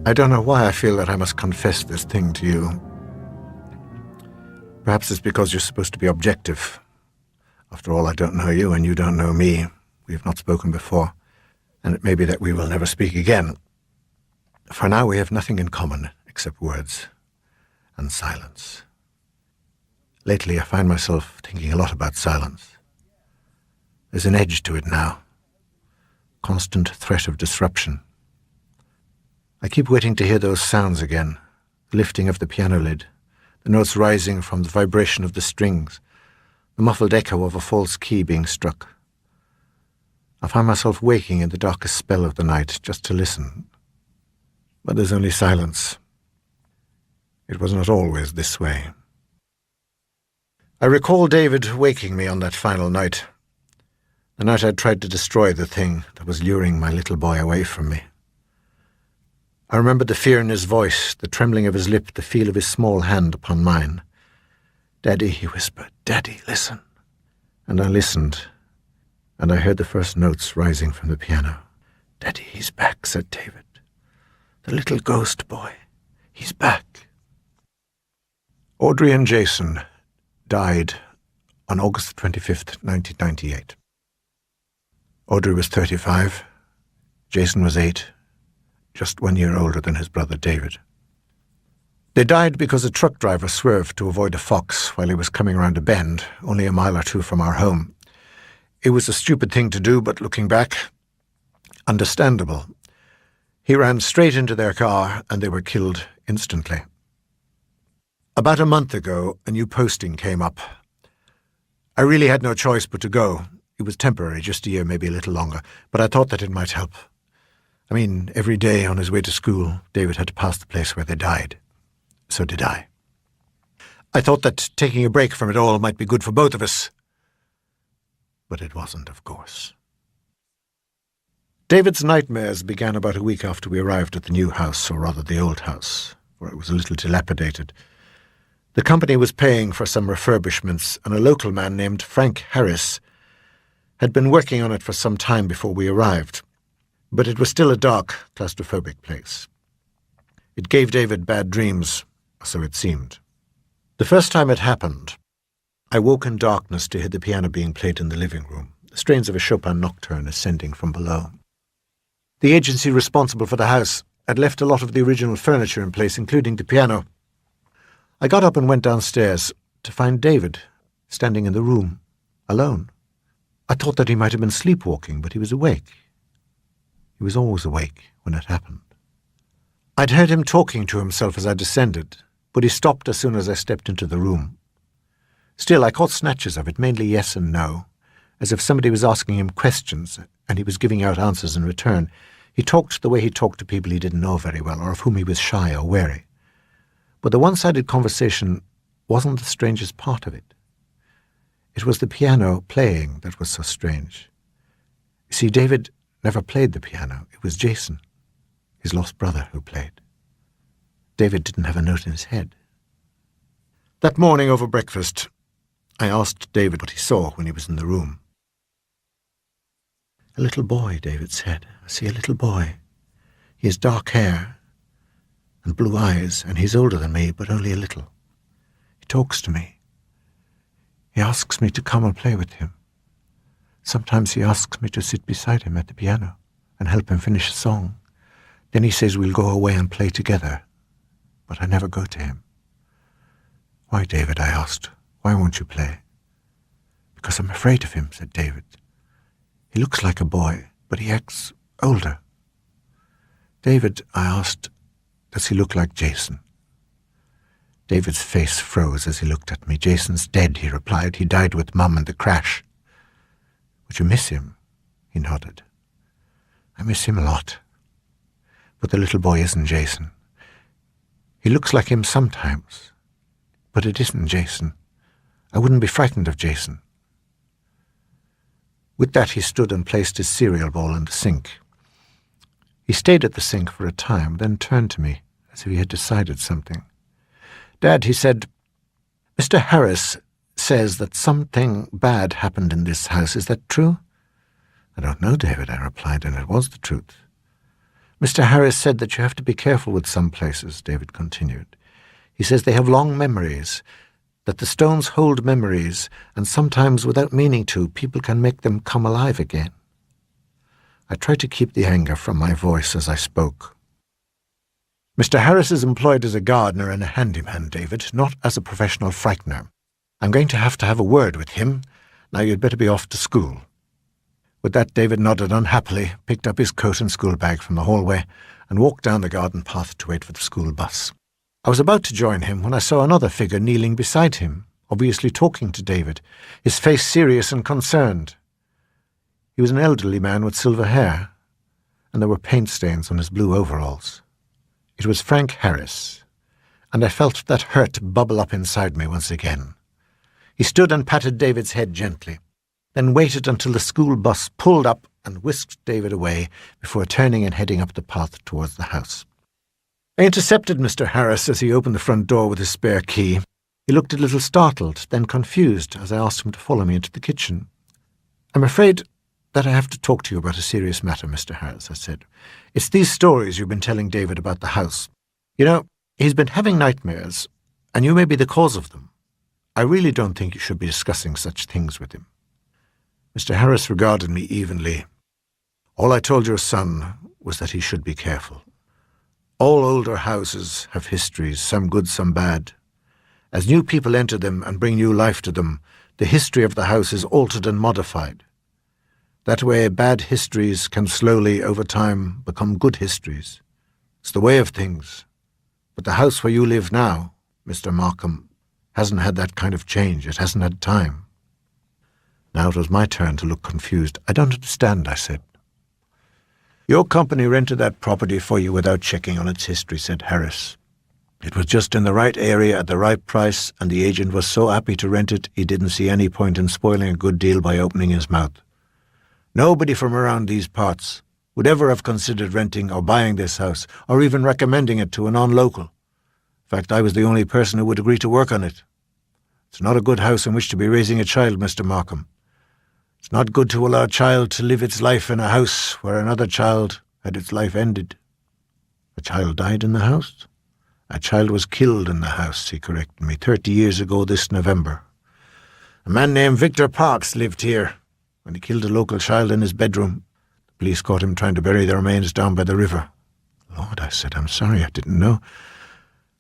I don't know why I feel that I must confess this thing to you. Perhaps it's because you're supposed to be objective. After all, I don't know you and you don't know me. We have not spoken before, and it may be that we will never speak again. For now, we have nothing in common except words and silence. Lately, I find myself thinking a lot about silence. There's an edge to it now. Constant threat of disruption. I keep waiting to hear those sounds again, the lifting of the piano lid, the notes rising from the vibration of the strings, the muffled echo of a false key being struck. I find myself waking in the darkest spell of the night just to listen. But there's only silence. It was not always this way. I recall David waking me on that final night, the night I'd tried to destroy the thing that was luring my little boy away from me. I remembered the fear in his voice, the trembling of his lip, the feel of his small hand upon mine. "Daddy," he whispered, "Daddy, listen." And I listened, and I heard the first notes rising from the piano. "Daddy, he's back," said David. "The little ghost boy, he's back." Audrey and Jason died on August 25th, 1998. Audrey was 35, Jason was 8, just 1 year older than his brother David. They died because a truck driver swerved to avoid a fox while he was coming around a bend, only a mile or two from our home. It was a stupid thing to do, but looking back, understandable. He ran straight into their car and they were killed instantly. About a month ago, a new posting came up. I really had no choice but to go. It was temporary, just a year, maybe a little longer, but I thought that it might help. I mean, every day on his way to school, David had to pass the place where they died. So did I. I thought that taking a break from it all might be good for both of us. But it wasn't, of course. David's nightmares began about a week after we arrived at the new house, or rather the old house, for it was a little dilapidated. The company was paying for some refurbishments, and a local man named Frank Harris had been working on it for some time before we arrived. But it was still a dark, claustrophobic place. It gave David bad dreams, so it seemed. The first time it happened, I woke in darkness to hear the piano being played in the living room, the strains of a Chopin nocturne ascending from below. The agency responsible for the house had left a lot of the original furniture in place, including the piano. I got up and went downstairs to find David standing in the room, alone. I thought that he might have been sleepwalking, but he was awake. He was always awake when it happened. I'd heard him talking to himself as I descended, but he stopped as soon as I stepped into the room. Still, I caught snatches of it, mainly yes and no, as if somebody was asking him questions and he was giving out answers in return. He talked the way he talked to people he didn't know very well or of whom he was shy or wary. But the one-sided conversation wasn't the strangest part of it. It was the piano playing that was so strange. You see, David never played the piano. It was Jason, his lost brother, who played. David didn't have a note in his head. That morning over breakfast, I asked David what he saw when he was in the room. "A little boy," David said. "I see a little boy. He has dark hair and blue eyes, and he's older than me, but only a little. He talks to me. He asks me to come and play with him. Sometimes he asks me to sit beside him at the piano and help him finish a song. Then he says we'll go away and play together, but I never go to him." "Why, David?" I asked. "Why won't you play?" "Because I'm afraid of him," said David. "He looks like a boy, but he acts older." "David," I asked, "does he look like Jason?" David's face froze as he looked at me. "Jason's dead," he replied. "He died with Mum in the crash." "Would you miss him?" He nodded. "I miss him a lot. But the little boy isn't Jason. He looks like him sometimes, but it isn't Jason. I wouldn't be frightened of Jason." With that, he stood and placed his cereal bowl in the sink. He stayed at the sink for a time, then turned to me as if he had decided something. "Dad," he said, "Mr. Harris says that something bad happened in this house. Is that true?" "I don't know, David," I replied, and it was the truth. Mr. Harris said that you have to be careful with some places, David continued. He says they have long memories, that the stones hold memories, and sometimes, without meaning to, people can make them come alive again. I tried to keep the anger from my voice as I spoke. Mr. Harris is employed as a gardener and a handyman, David, not as a professional frightener. I'm going to have a word with him. Now you'd better be off to school. With that, David nodded unhappily, picked up his coat and school bag from the hallway, and walked down the garden path to wait for the school bus. I was about to join him when I saw another figure kneeling beside him, obviously talking to David, his face serious and concerned. He was an elderly man with silver hair, and there were paint stains on his blue overalls. It was Frank Harris, and I felt that hurt bubble up inside me once again. He stood and patted David's head gently, then waited until the school bus pulled up and whisked David away before turning and heading up the path towards the house. I intercepted Mr. Harris as he opened the front door with his spare key. He looked a little startled, then confused, as I asked him to follow me into the kitchen. "I'm afraid that I have to talk to you about a serious matter, Mr. Harris," I said. "It's these stories you've been telling David about the house. You know, he's been having nightmares, and you may be the cause of them. I really don't think you should be discussing such things with him." Mr. Harris regarded me evenly. "All I told your son was that he should be careful. All older houses have histories, some good, some bad. As new people enter them and bring new life to them, the history of the house is altered and modified. That way, bad histories can slowly, over time, become good histories. It's the way of things. But the house where you live now, Mr. Markham, hasn't had that kind of change. It hasn't had time." Now it was my turn to look confused. "I don't understand," I said. "Your company rented that property for you without checking on its history," said Harris. "It was just in the right area at the right price, and the agent was so happy to rent it he didn't see any point in spoiling a good deal by opening his mouth. Nobody from around these parts would ever have considered renting or buying this house, or even recommending it to a non-local. In fact, I was the only person who would agree to work on it. It's not a good house in which to be raising a child, Mr. Markham. It's not good to allow a child to live its life in a house where another child had its life ended." "A child died in the house?" "A child was killed in the house," he corrected me, 30 years ago this November. "A man named Victor Parks lived here when he killed a local child in his bedroom. The police caught him trying to bury the remains down by the river." "Lord," I said, "I'm sorry, I didn't know.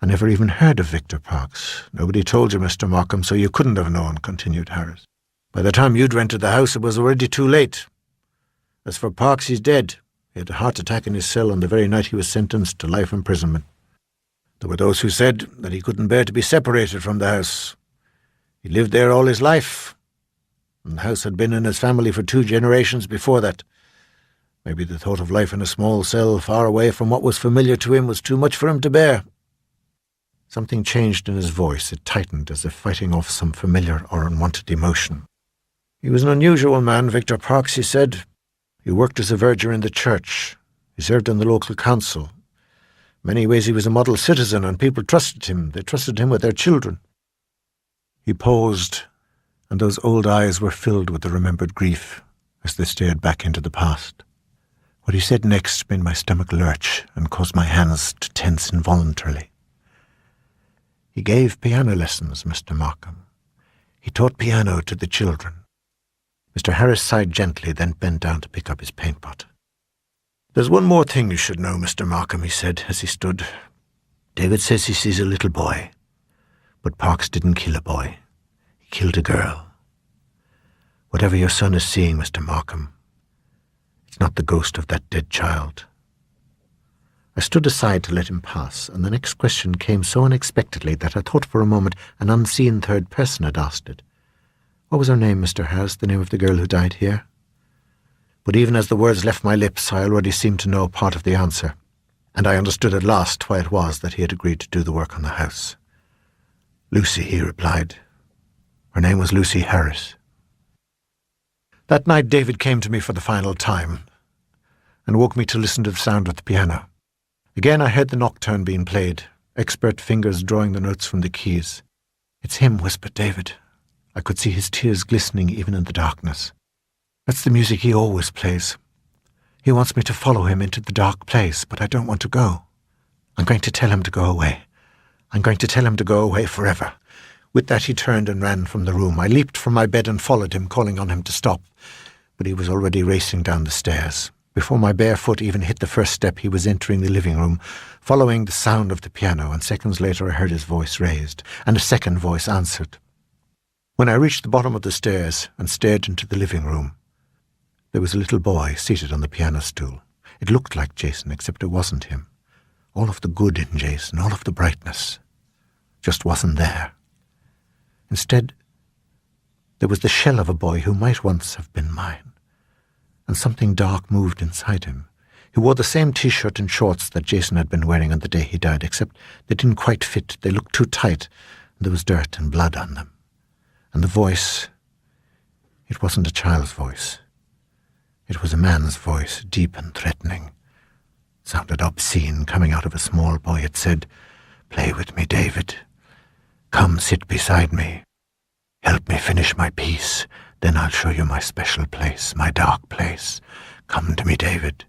I never even heard of Victor Parks." "Nobody told you, Mr. Markham, so you couldn't have known," continued Harris. "By the time you'd rented the house, it was already too late. As for Parks, he's dead. He had a heart attack in his cell on the very night he was sentenced to life imprisonment. There were those who said that he couldn't bear to be separated from the house. He lived there all his life, and the house had been in his family for 2 generations before that. Maybe the thought of life in a small cell far away from what was familiar to him was too much for him to bear." Something changed in his voice. It tightened as if fighting off some familiar or unwanted emotion. "He was an unusual man, Victor Parks," he said. "He worked as a verger in the church. He served on the local council. In many ways he was a model citizen, and people trusted him. They trusted him with their children." He paused, and those old eyes were filled with the remembered grief as they stared back into the past. What he said next made my stomach lurch and caused my hands to tense involuntarily. "He gave piano lessons, Mr. Markham. He taught piano to the children." Mr. Harris sighed gently, then bent down to pick up his paint pot. "There's one more thing you should know, Mr. Markham," he said as he stood. "David says he sees a little boy. But Parks didn't kill a boy. He killed a girl. Whatever your son is seeing, Mr. Markham, it's not the ghost of that dead child." I stood aside to let him pass, and the next question came so unexpectedly that I thought for a moment an unseen third person had asked it. "What was her name, Mr. Harris, the name of the girl who died here?" But even as the words left my lips, I already seemed to know part of the answer, and I understood at last why it was that he had agreed to do the work on the house. "Lucy," he replied. "Her name was Lucy Harris." That night David came to me for the final time and woke me to listen to the sound of the piano. Again I heard the nocturne being played, expert fingers drawing the notes from the keys. "It's him," whispered David. I could see his tears glistening even in the darkness. "That's the music he always plays. He wants me to follow him into the dark place, but I don't want to go. I'm going to tell him to go away. I'm going to tell him to go away forever." With that he turned and ran from the room. I leaped from my bed and followed him, calling on him to stop. But he was already racing down the stairs. Before my bare foot even hit the first step, he was entering the living room, following the sound of the piano, and seconds later I heard his voice raised, and a second voice answered. When I reached the bottom of the stairs and stared into the living room, there was a little boy seated on the piano stool. It looked like Jason, except it wasn't him. All of the good in Jason, all of the brightness, just wasn't there. Instead, there was the shell of a boy who might once have been mine, and something dark moved inside him. He wore the same T-shirt and shorts that Jason had been wearing on the day he died, except they didn't quite fit. They looked too tight, and there was dirt and blood on them. And the voice, it wasn't a child's voice. It was a man's voice, deep and threatening. It sounded obscene, coming out of a small boy. It said, "Play with me, David. Come sit beside me. Help me finish my piece. Then I'll show you my special place, my dark place. Come to me, David,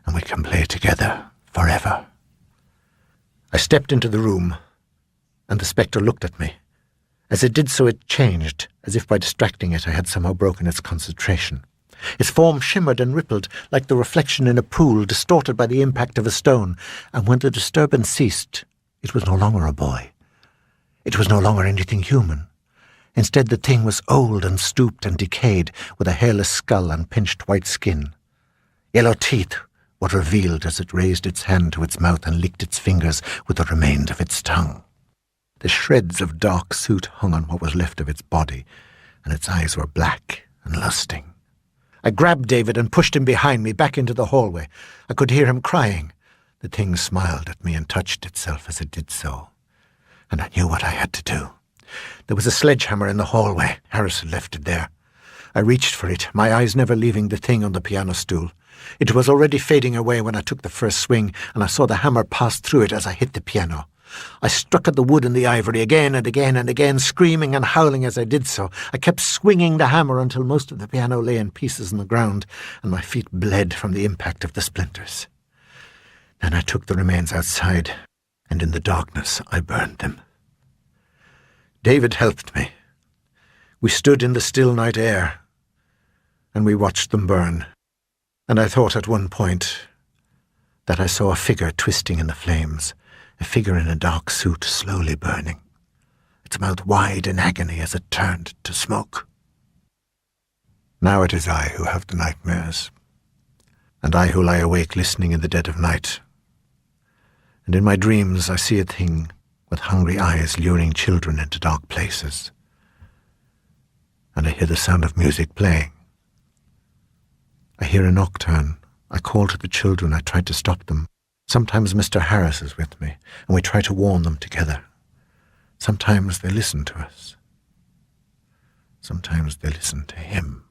and we can play together forever." I stepped into the room, and the spectre looked at me. As it did so, it changed, as if by distracting it I had somehow broken its concentration. Its form shimmered and rippled like the reflection in a pool, distorted by the impact of a stone, and when the disturbance ceased, it was no longer a boy. It was no longer anything human. Instead, the thing was old and stooped and decayed, with a hairless skull and pinched white skin. Yellow teeth were revealed as it raised its hand to its mouth and licked its fingers with the remains of its tongue. The shreds of dark soot hung on what was left of its body, and its eyes were black and lusting. I grabbed David and pushed him behind me back into the hallway. I could hear him crying. The thing smiled at me and touched itself as it did so, and I knew what I had to do. There was a sledgehammer in the hallway. Harris had left it there. I reached for it, my eyes never leaving the thing on the piano stool. It was already fading away when I took the first swing, and I saw the hammer pass through it as I hit the piano. I struck at the wood and the ivory again and again and again, screaming and howling as I did so. I kept swinging the hammer until most of the piano lay in pieces on the ground, and my feet bled from the impact of the splinters. Then I took the remains outside, and in the darkness I burned them. David helped me. We stood in the still night air, and we watched them burn, and I thought at one point that I saw a figure twisting in the flames, a figure in a dark suit slowly burning, its mouth wide in agony as it turned to smoke. Now it is I who have the nightmares, and I who lie awake listening in the dead of night. And in my dreams I see a thing with hungry eyes luring children into dark places. And I hear the sound of music playing. I hear a nocturne. I call to the children. I try to stop them. Sometimes Mr. Harris is with me, and we try to warn them together. Sometimes they listen to us. Sometimes they listen to him.